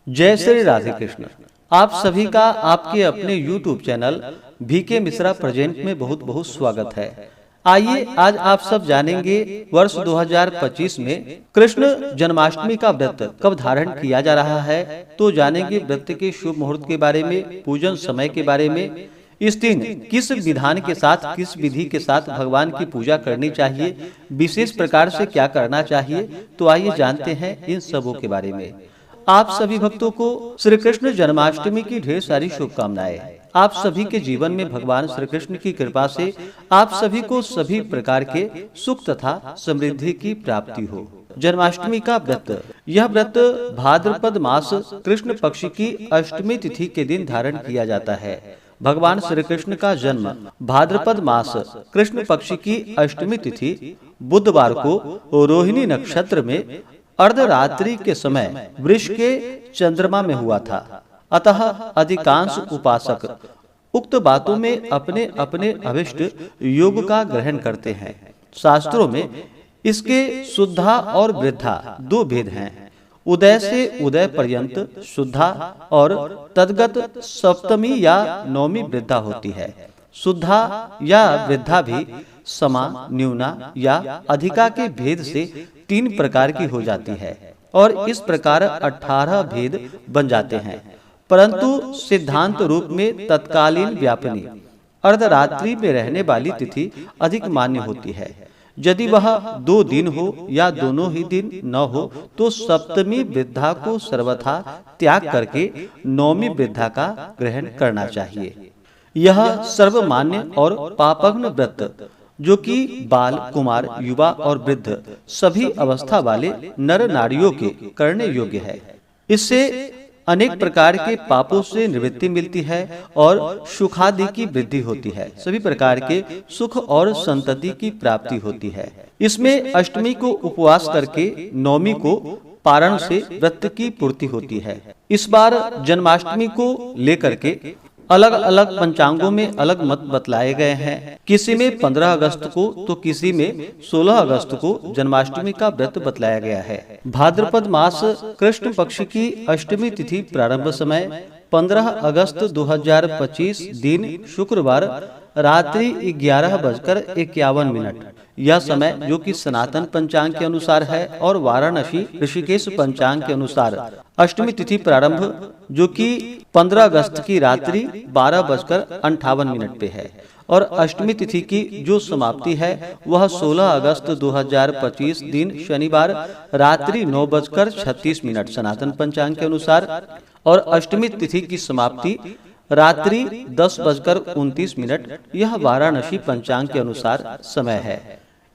जय श्री राधे कृष्ण। आप सभी का आपके अपने YouTube channel VK Mishra present में बहुत बहुत स्वागत है। आइए आज आप सब जानेंगे वर्ष 2025 में कृष्ण जन्माष्टमी का व्रत कब धारण किया जा रहा है। तो जानेंगे व्रत के शुभ मुहूर्त के बारे में, पूजन समय के बारे में, इस दिन किस विधान के साथ, किस विधि के साथ भगवान की पूजा करनी चाहिए, विशेष प्रकार से क्या करना चाहिए। तो आइए जानते हैं इन सबों के बारे में। आप सभी भक्तों को श्री कृष्ण जन्माष्टमी की ढेर सारी शुभकामनाएं। आप सभी के जीवन में भगवान श्री कृष्ण की कृपा से आप सभी को सभी प्रकार के सुख तथा समृद्धि की प्राप्ति हो। जन्माष्टमी का व्रत, यह व्रत भाद्रपद मास कृष्ण पक्ष की अष्टमी तिथि के दिन धारण किया जाता है। भगवान श्री कृष्ण का जन्म भाद्रपद मास कृष्ण पक्ष की अष्टमी तिथि बुधवार को रोहिणी नक्षत्र में अर्धरात्रि के समय वृष के चंद्रमा में हुआ था। अतः अधिकांश उपासक उक्त बातों में अपने अपने अभिष्ट योग का ग्रहण करते हैं। शास्त्रों में इसके शुद्धा और वृद्धा दो भेद हैं। उदय से उदय पर्यंत शुद्धा और तद्गत सप्तमी या नौमी वृद्धा होती है। शुद्धा या वृद्धा भी समा, न्यूना या अधिका के भेद से 3 प्रकार की हो जाती है और इस प्रकार 18 भेद बन जाते हैं। परंतु सिद्धांत रूप में तत्कालीन व्यापनी अर्धरात्रि में रहने वाली तिथि अधिक मान्य होती है। यदि वह 2 दिन हो या दोनों ही दिन न हो तो सप्तमी वृद्धा को सर्वथा त्याग करके नौमी वृद्धा का ग्रहण करना चाहिए। यह सर्वमान्य और पापग्न व्रत जो कि बाल, कुमार, युवा और वृद्ध सभी अवस्था वाले नर नारियों के करने योग्य है। इससे अनेक प्रकार के पापों से निवृत्ति मिलती है और सुखादि की वृद्धि होती है। सभी प्रकार के सुख और संतति की प्राप्ति होती है। इसमें अष्टमी को उपवास करके नौमी को पारण से व्रत की पूर्ति होती है। इस बार जन्माष्टमी को लेकर के अलग अलग पंचांगों में अलग मत बतलाए गए हैं। किसी में 15 अगस्त को तो किसी में 16 अगस्त को जन्माष्टमी का व्रत बतलाया गया है। भाद्रपद मास कृष्ण पक्ष की अष्टमी तिथि प्रारंभ समय 15 अगस्त 2025 दिन शुक्रवार रात्रि 11:51। यह समय जो कि सनातन पंचांग के अनुसार है और वाराणसी ऋषिकेश पंचांग के अनुसार अष्टमी तिथि प्रारंभ जो कि 15 अगस्त की रात्रि 12:58 पे है और अष्टमी तिथि की जो समाप्ति है वह 16 अगस्त 2025 दिन शनिवार रात्रि 9:36 सनातन पंचांग के अनुसार और अष्टमी तिथि की समाप्ति रात्रि 10:29 यह वाराणसी पंचांग के अनुसार समय है।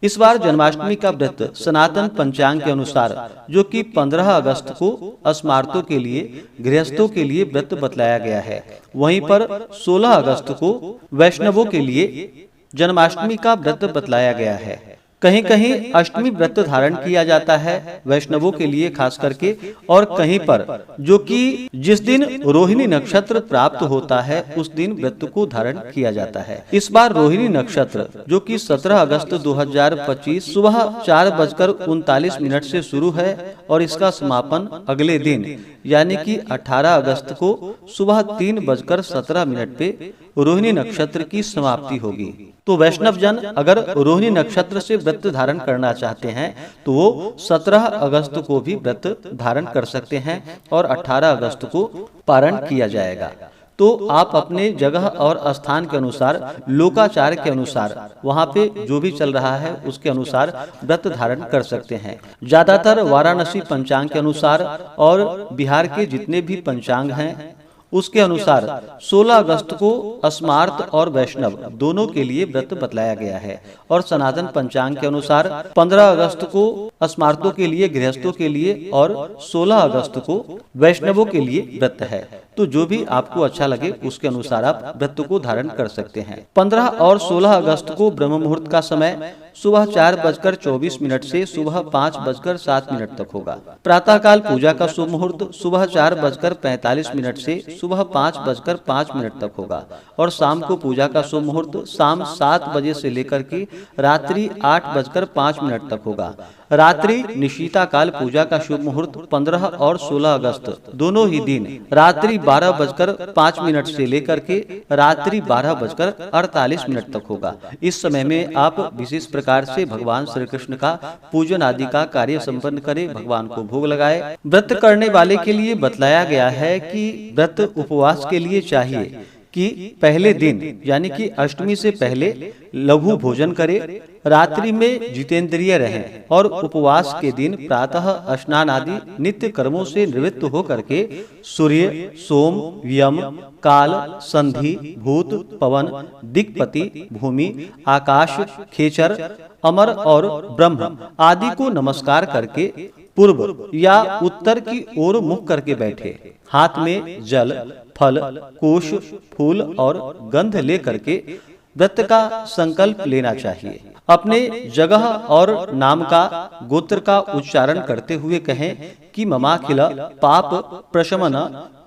इस बार जन्माष्टमी का व्रत सनातन पंचांग के अनुसार जो कि 15 अगस्त को अस्मार्तों के लिए, गृहस्थों के लिए व्रत बतलाया गया है। वहीं पर 16 अगस्त को वैष्णवों के लिए जन्माष्टमी का व्रत बतलाया गया है। कहीं कहीं अष्टमी व्रत धारण किया जाता है वैष्णवों के लिए खास करके, और कहीं पर जो कि जिस दिन रोहिणी नक्षत्र प्राप्त होता है उस दिन व्रत को धारण किया जाता है। इस बार रोहिणी नक्षत्र जो कि 17 अगस्त 2025 सुबह 4:39 से शुरू है और इसका समापन अगले दिन यानी कि 18 अगस्त को सुबह 3:17 पे रोहिणी नक्षत्र की समाप्ति होगी। तो वैष्णव जन अगर रोहिणी नक्षत्र से व्रत धारण करना चाहते हैं तो वो 17 अगस्त को भी व्रत धारण कर सकते हैं और 18 अगस्त को पारण किया जाएगा। तो आप अपने जगह और स्थान के अनुसार, लोकाचार के अनुसार, वहाँ पे जो भी चल रहा है उसके अनुसार व्रत धारण कर सकते हैं। ज्यादातर वाराणसी पंचांग के अनुसार और बिहार के जितने भी पंचांग हैं उसके अनुसार 16 अगस्त को अस्मार्त और वैष्णव दोनों के लिए व्रत बतलाया गया है और सनातन पंचांग के अनुसार 15 अगस्त को अस्मार्तों के लिए, गृहस्थों के लिए और 16 अगस्त को वैष्णवों के लिए व्रत है। तो जो भी आपको अच्छा लगे उसके अनुसार आप व्रत को धारण कर सकते हैं। 15 और 16 अगस्त को ब्रह्म मुहूर्त का समय सुबह 4:24 से सुबह 5:07 तक होगा। प्रातः काल पूजा का शुभ मुहूर्त सुबह 4:45 से सुबह 5:05 तक होगा और शाम को पूजा का शुभ मुहूर्त शाम 7 बजे से लेकर के रात्रि 8:05 तक होगा। रात्रि निशीता काल पूजा का शुभ मुहूर्त 15 और 16 अगस्त दोनों ही दिन रात्रि 12:05 से लेकर के रात्रि 12:48 तक होगा। इस समय में आप विशेष प्रकार से भगवान श्री कृष्ण का पूजन आदि का कार्य संपन्न करें, भगवान को भोग लगाए। व्रत करने वाले के लिए बतलाया गया है कि व्रत उपवास के लिए चाहिए कि पहले दिन यानी कि अष्टमी से पहले लघु भोजन करे, रात्रि में जितेंद्रिय रहें और उपवास के दिन प्रातः स्नान आदि नित्य कर्मों से निवृत्त होकर के सूर्य, सोम, यम, काल, संधि, भूत, पवन, दिक्पति, भूमि, आकाश, खेचर, अमर और ब्रह्म आदि को नमस्कार करके पूर्व या उत्तर की ओर मुख करके बैठे। हाथ में जल, फल, कुश, फूल और गंध ले करके व्रत का संकल्प लेना चाहिए। अपने जगह और नाम का गोत्र का उच्चारण करते हुए कहें कि ममाखिल पाप प्रशमन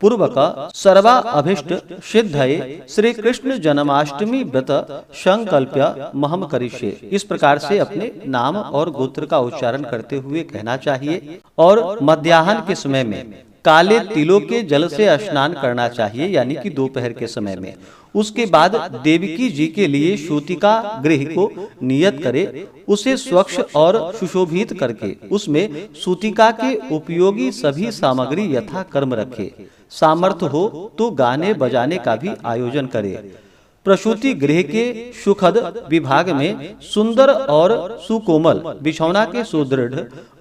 पूर्वक सर्वा अभिष्ट सिद्धये श्री कृष्ण जन्माष्टमी व्रत संकल्प्य महम करिष्ये। इस प्रकार से अपने नाम और गोत्र का उच्चारण करते हुए कहना चाहिए और मध्याह्न के समय में काले तिलों के जल से स्नान करना चाहिए, यानी कि दोपहर के समय में। उसके बाद देवकी जी के लिए सूतिका गृह को नियत करे, उसे स्वच्छ और सुशोभित करके उसमें सूतिका के उपयोगी सभी सामग्री यथा कर्म रखे। सामर्थ्य हो तो गाने बजाने का भी आयोजन करे। प्रसूति गृह के सुखद विभाग में सुंदर और सुकोमल बिछौना के सुदृढ़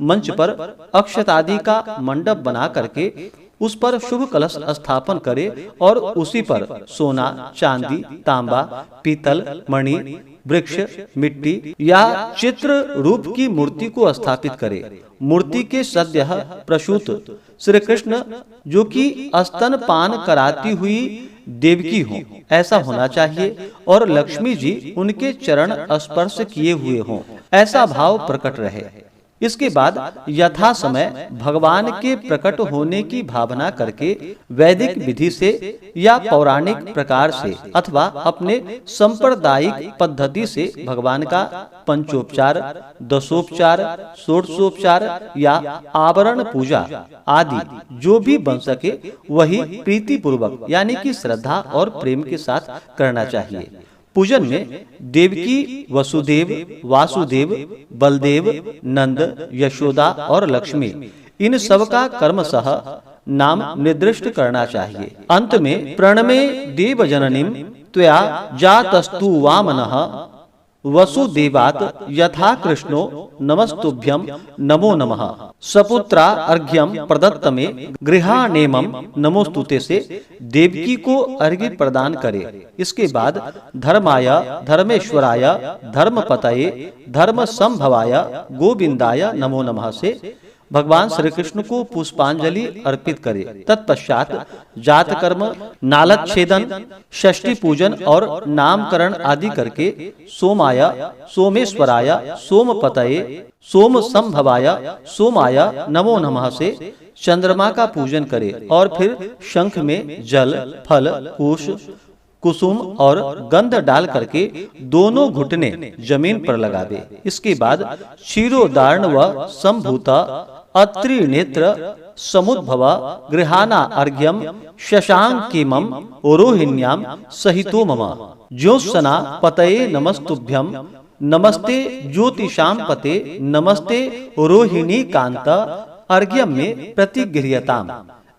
मंच पर अक्षतादि का मंडप बना करके उस पर शुभ कलश स्थापन करे और उसी पर सोना, चांदी, तांबा, पीतल, मणि, वृक्ष, मिट्टी या चित्र रूप की मूर्ति को स्थापित करे। मूर्ति के सद्य प्रसूत श्री कृष्ण जो कि स्तन पान कराती हुई देवकी हो ऐसा होना चाहिए और लक्ष्मी जी उनके चरण स्पर्श किए हुए हों, ऐसा भाव प्रकट रहे। इसके बाद यथा समय भगवान के प्रकट होने की भावना करके वैदिक विधि से या पौराणिक प्रकार से अथवा अपने सांप्रदायिक पद्धति से भगवान का पंचोपचार, दशोपचार, षोडशोपचार या आवरण पूजा आदि जो भी बन सके वही प्रीति पूर्वक यानी कि श्रद्धा और प्रेम के साथ करना चाहिए। पूजन में देवकी, वसुदेव, वासुदेव, बलदेव, नंद, यशोदा और लक्ष्मी इन सब का कर्मशः नाम निर्दिष्ट करना चाहिए। अंत में प्रणमे देवजननीं त्वया जातस्तु वामनः वसुदेवात् यथा कृष्णो नमस्तुभ्यं नमो नमः सपुत्रा अर्घ्यम प्रदत्तमे गृहाणेमं नमोस्तुते से देवकी को अर्घ्य प्रदान करे। इसके बाद धर्माय, धर्मेश्वराय, धर्मपतये, धर्म संभवाय, गोविंदाय नमो नमः से भगवान श्री कृष्ण को पुष्पांजलि अर्पित करे। तत्पश्चात जात कर्म, नालच्छेदन, षष्ठी पूजन और नामकरण आदि करके सोमाय, सोमेश्वराय, सोमपतये, सोम संभवाय, सोमाय नमो नमः से चंद्रमा का पूजन करे और फिर शंख में जल, फल, कुश, कुसुम और गंध डाल करके दोनों घुटने जमीन पर लगावे। इसके बाद क्षीरोदार्ण व संभूता अत्रि नेत्र समुद्भव गृहाना अर्घ्यम शशांकिमं रोहिण्यां सहितो मम ज्योत्सना पतये नमस्तुभ्यं नमस्ते ज्योतिषां पते नमस्ते रोहिणी कांत अर्घ्यम में प्रतिगृह्यताम।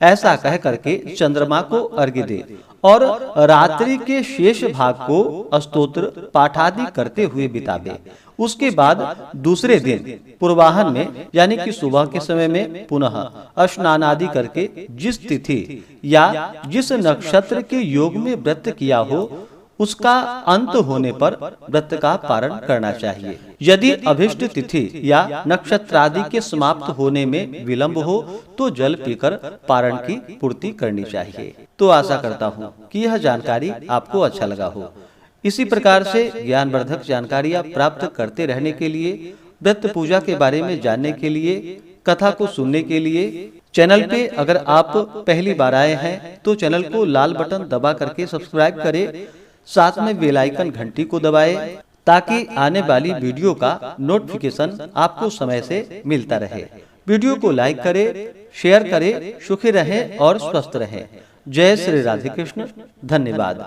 ऐसा कह करके चंद्रमा को अर्घ्य दे और रात्रि के शेष भाग को स्तोत्र पाठादि करते हुए बितावे। उसके बाद दूसरे दिन पूर्वाहन में यानी कि सुबह के समय में पुनः स्नान आदि करके जिस तिथि या जिस नक्षत्र के योग में व्रत किया हो उसका अंत होने पर व्रत का पारण करना चाहिए। यदि अभिष्ट तिथि या नक्षत्रादि के समाप्त होने में विलंब हो तो जल पीकर पारण की पूर्ति करनी चाहिए। तो आशा करता हूँ कि यह जानकारी आपको अच्छा लगा हो। इसी प्रकार से ज्ञानवर्धक जानकारियाँ प्राप्त करते रहने के लिए, व्रत पूजा के बारे में जानने के लिए कथा को सुनने के लिए। चैनल पे अगर आप पहली बार आए हैं तो चैनल को लाल बटन दबा करके सब्सक्राइब करें, साथ में बेल आइकन घंटी को दबाएं ताकि आने वाली वीडियो का नोटिफिकेशन आपको समय से मिलता रहे। वीडियो को लाइक करें, शेयर करें। सुखी रहें और स्वस्थ रहें। जय श्री राधे कृष्ण। धन्यवाद।